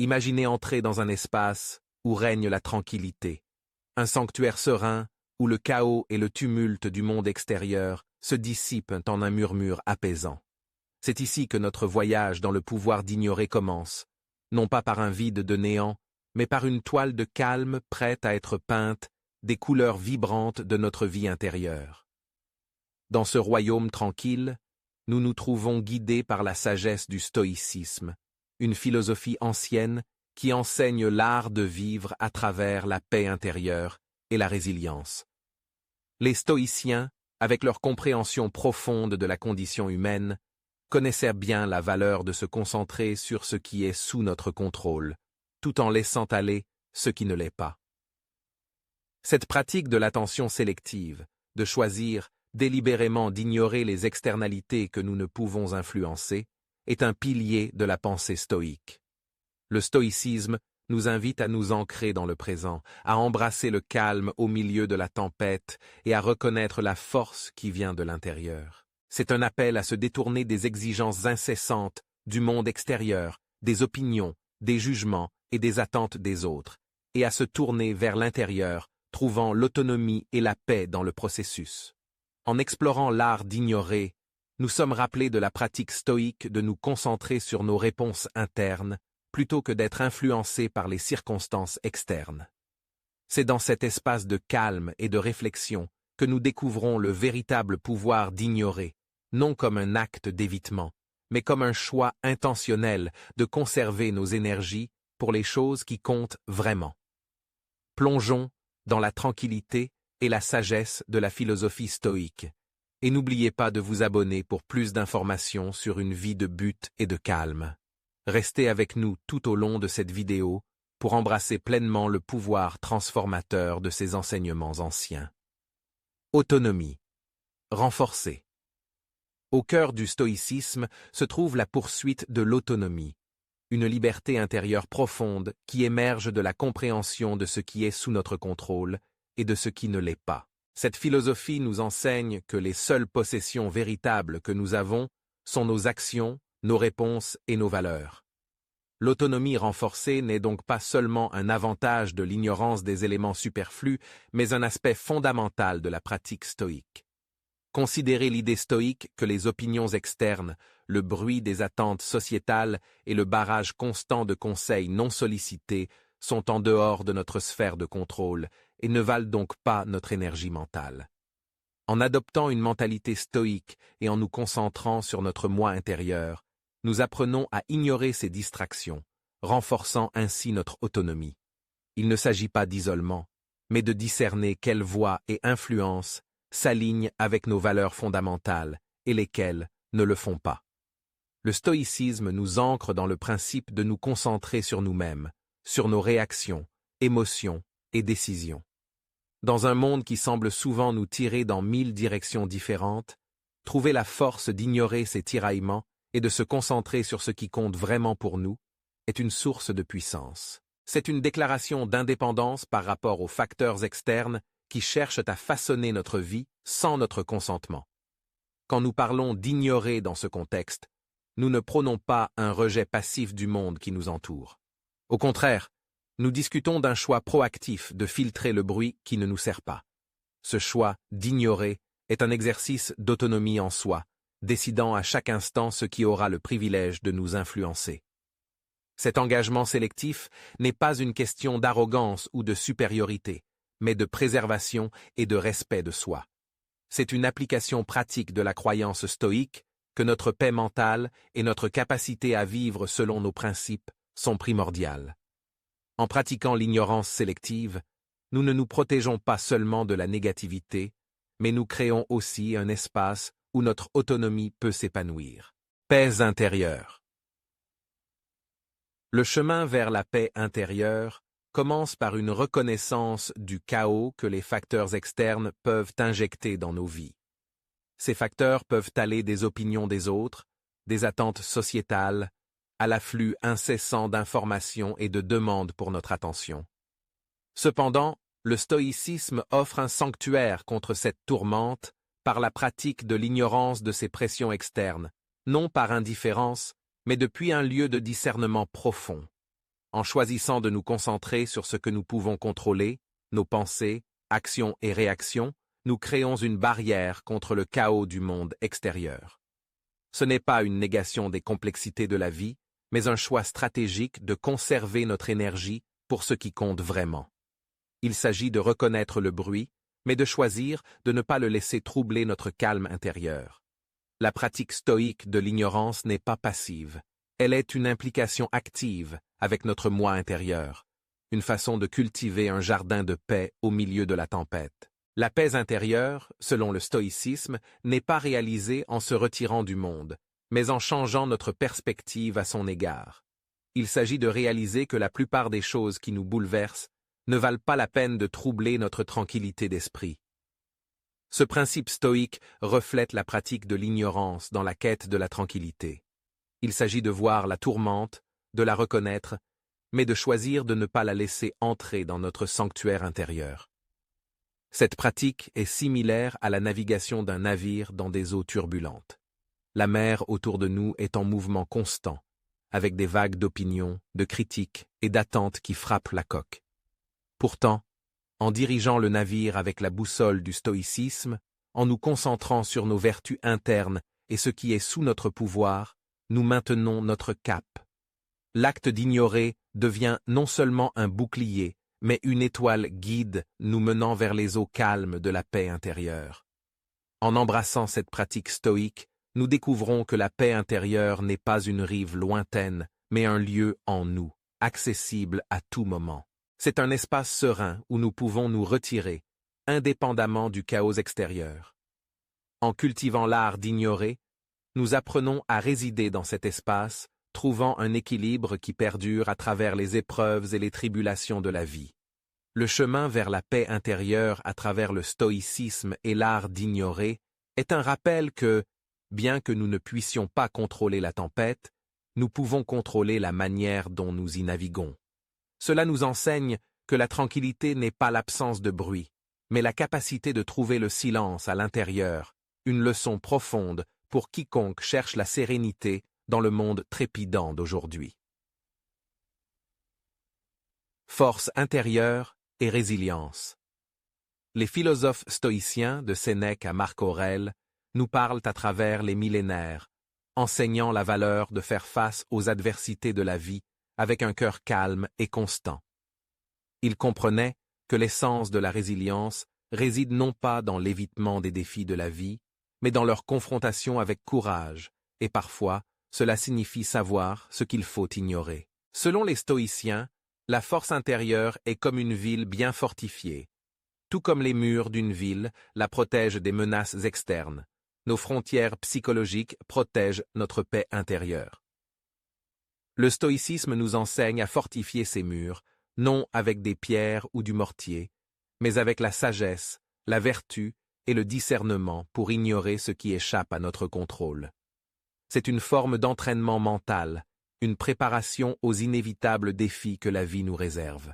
Imaginez entrer dans un espace où règne la tranquillité, un sanctuaire serein où le chaos et le tumulte du monde extérieur se dissipent en un murmure apaisant. C'est ici que notre voyage dans le pouvoir d'ignorer commence, non pas par un vide de néant, mais par une toile de calme prête à être peinte des couleurs vibrantes de notre vie intérieure. Dans ce royaume tranquille, nous nous trouvons guidés par la sagesse du stoïcisme, une philosophie ancienne qui enseigne l'art de vivre à travers la paix intérieure et la résilience. Les stoïciens, avec leur compréhension profonde de la condition humaine, connaissaient bien la valeur de se concentrer sur ce qui est sous notre contrôle, tout en laissant aller ce qui ne l'est pas. Cette pratique de l'attention sélective, de choisir délibérément d'ignorer les externalités que nous ne pouvons influencer, est un pilier de la pensée stoïque. Le stoïcisme nous invite à nous ancrer dans le présent, à embrasser le calme au milieu de la tempête et à reconnaître la force qui vient de l'intérieur. C'est un appel à se détourner des exigences incessantes du monde extérieur, des opinions, des jugements et des attentes des autres, et à se tourner vers l'intérieur, trouvant l'autonomie et la paix dans le processus. En explorant l'art d'ignorer, nous sommes rappelés de la pratique stoïque de nous concentrer sur nos réponses internes, plutôt que d'être influencés par les circonstances externes. C'est dans cet espace de calme et de réflexion que nous découvrons le véritable pouvoir d'ignorer, non comme un acte d'évitement, mais comme un choix intentionnel de conserver nos énergies pour les choses qui comptent vraiment. Plongeons dans la tranquillité et la sagesse de la philosophie stoïque, et n'oubliez pas de vous abonner pour plus d'informations sur une vie de but et de calme. Restez avec nous tout au long de cette vidéo pour embrasser pleinement le pouvoir transformateur de ces enseignements anciens. Autonomie. Renforcée. Au cœur du stoïcisme se trouve la poursuite de l'autonomie, une liberté intérieure profonde qui émerge de la compréhension de ce qui est sous notre contrôle et de ce qui ne l'est pas. Cette philosophie nous enseigne que les seules possessions véritables que nous avons sont nos actions, nos réponses et nos valeurs. L'autonomie renforcée n'est donc pas seulement un avantage de l'ignorance des éléments superflus, mais un aspect fondamental de la pratique stoïque. Considérez l'idée stoïque que les opinions externes, le bruit des attentes sociétales et le barrage constant de conseils non sollicités sont en dehors de notre sphère de contrôle et ne valent donc pas notre énergie mentale. En adoptant une mentalité stoïque et en nous concentrant sur notre moi intérieur, nous apprenons à ignorer ces distractions, renforçant ainsi notre autonomie. Il ne s'agit pas d'isolement, mais de discerner quelles voies et influences s'alignent avec nos valeurs fondamentales et lesquelles ne le font pas. Le stoïcisme nous ancre dans le principe de nous concentrer sur nous-mêmes, sur nos réactions, émotions et décisions. Dans un monde qui semble souvent nous tirer dans 1000 directions différentes, trouver la force d'ignorer ces tiraillements et de se concentrer sur ce qui compte vraiment pour nous est une source de puissance. C'est une déclaration d'indépendance par rapport aux facteurs externes qui cherchent à façonner notre vie sans notre consentement. Quand nous parlons d'ignorer dans ce contexte, nous ne prônons pas un rejet passif du monde qui nous entoure. Au contraire, nous discutons d'un choix proactif de filtrer le bruit qui ne nous sert pas. Ce choix d'ignorer est un exercice d'autonomie en soi, décidant à chaque instant ce qui aura le privilège de nous influencer. Cet engagement sélectif n'est pas une question d'arrogance ou de supériorité, mais de préservation et de respect de soi. C'est une application pratique de la croyance stoïque que notre paix mentale et notre capacité à vivre selon nos principes sont primordiales. En pratiquant l'ignorance sélective, nous ne nous protégeons pas seulement de la négativité, mais nous créons aussi un espace où notre autonomie peut s'épanouir. Paix intérieure. Le chemin vers la paix intérieure commence par une reconnaissance du chaos que les facteurs externes peuvent injecter dans nos vies. Ces facteurs peuvent aller des opinions des autres, des attentes sociétales, à l'afflux incessant d'informations et de demandes pour notre attention. Cependant, le stoïcisme offre un sanctuaire contre cette tourmente par la pratique de l'ignorance de ces pressions externes, non par indifférence, mais depuis un lieu de discernement profond. En choisissant de nous concentrer sur ce que nous pouvons contrôler, nos pensées, actions et réactions, nous créons une barrière contre le chaos du monde extérieur. Ce n'est pas une négation des complexités de la vie, mais un choix stratégique de conserver notre énergie pour ce qui compte vraiment. Il s'agit de reconnaître le bruit, mais de choisir de ne pas le laisser troubler notre calme intérieur. La pratique stoïque de l'ignorance n'est pas passive. Elle est une implication active avec notre moi intérieur, une façon de cultiver un jardin de paix au milieu de la tempête. La paix intérieure, selon le stoïcisme, n'est pas réalisée en se retirant du monde, mais en changeant notre perspective à son égard. Il s'agit de réaliser que la plupart des choses qui nous bouleversent ne valent pas la peine de troubler notre tranquillité d'esprit. Ce principe stoïque reflète la pratique de l'ignorance dans la quête de la tranquillité. Il s'agit de voir la tourmente, de la reconnaître, mais de choisir de ne pas la laisser entrer dans notre sanctuaire intérieur. Cette pratique est similaire à la navigation d'un navire dans des eaux turbulentes. La mer autour de nous est en mouvement constant, avec des vagues d'opinions, de critiques et d'attentes qui frappent la coque. Pourtant, en dirigeant le navire avec la boussole du stoïcisme, en nous concentrant sur nos vertus internes et ce qui est sous notre pouvoir, nous maintenons notre cap. L'acte d'ignorer devient non seulement un bouclier, mais une étoile guide nous menant vers les eaux calmes de la paix intérieure. En embrassant cette pratique stoïque, nous découvrons que la paix intérieure n'est pas une rive lointaine, mais un lieu en nous, accessible à tout moment. C'est un espace serein où nous pouvons nous retirer, indépendamment du chaos extérieur. En cultivant l'art d'ignorer, nous apprenons à résider dans cet espace, trouvant un équilibre qui perdure à travers les épreuves et les tribulations de la vie. Le chemin vers la paix intérieure à travers le stoïcisme et l'art d'ignorer est un rappel que, bien que nous ne puissions pas contrôler la tempête, nous pouvons contrôler la manière dont nous y naviguons. Cela nous enseigne que la tranquillité n'est pas l'absence de bruit, mais la capacité de trouver le silence à l'intérieur, une leçon profonde pour quiconque cherche la sérénité dans le monde trépidant d'aujourd'hui. Force intérieure et résilience. Les philosophes stoïciens, de Sénèque à Marc Aurèle, nous parlent à travers les millénaires, enseignant la valeur de faire face aux adversités de la vie avec un cœur calme et constant. Ils comprenaient que l'essence de la résilience réside non pas dans l'évitement des défis de la vie, mais dans leur confrontation avec courage, et parfois, cela signifie savoir ce qu'il faut ignorer. Selon les stoïciens, la force intérieure est comme une ville bien fortifiée. Tout comme les murs d'une ville la protègent des menaces externes, nos frontières psychologiques protègent notre paix intérieure. Le stoïcisme nous enseigne à fortifier ces murs, non avec des pierres ou du mortier, mais avec la sagesse, la vertu et le discernement pour ignorer ce qui échappe à notre contrôle. C'est une forme d'entraînement mental, une préparation aux inévitables défis que la vie nous réserve.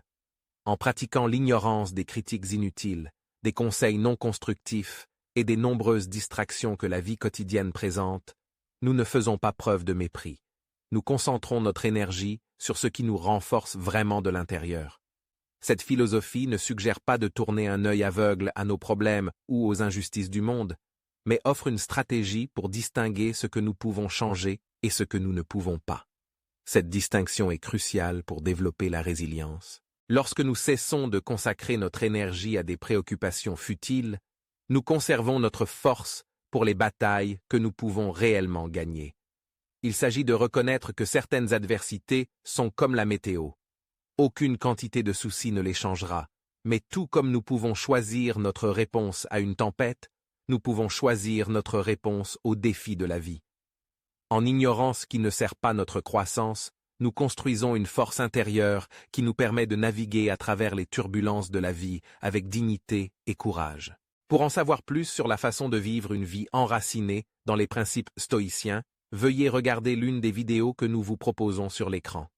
En pratiquant l'ignorance des critiques inutiles, des conseils non constructifs et des nombreuses distractions que la vie quotidienne présente, nous ne faisons pas preuve de mépris. Nous concentrons notre énergie sur ce qui nous renforce vraiment de l'intérieur. Cette philosophie ne suggère pas de tourner un œil aveugle à nos problèmes ou aux injustices du monde, mais offre une stratégie pour distinguer ce que nous pouvons changer et ce que nous ne pouvons pas. Cette distinction est cruciale pour développer la résilience. Lorsque nous cessons de consacrer notre énergie à des préoccupations futiles, nous conservons notre force pour les batailles que nous pouvons réellement gagner. Il s'agit de reconnaître que certaines adversités sont comme la météo. Aucune quantité de soucis ne les changera, mais tout comme nous pouvons choisir notre réponse à une tempête, nous pouvons choisir notre réponse aux défis de la vie. En ignorant ce qui ne sert pas notre croissance, nous construisons une force intérieure qui nous permet de naviguer à travers les turbulences de la vie avec dignité et courage. Pour en savoir plus sur la façon de vivre une vie enracinée dans les principes stoïciens, veuillez regarder l'une des vidéos que nous vous proposons sur l'écran.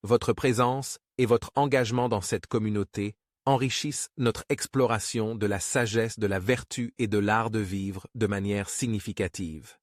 Votre présence et votre engagement dans cette communauté enrichissent notre exploration de la sagesse, de la vertu et de l'art de vivre de manière significative.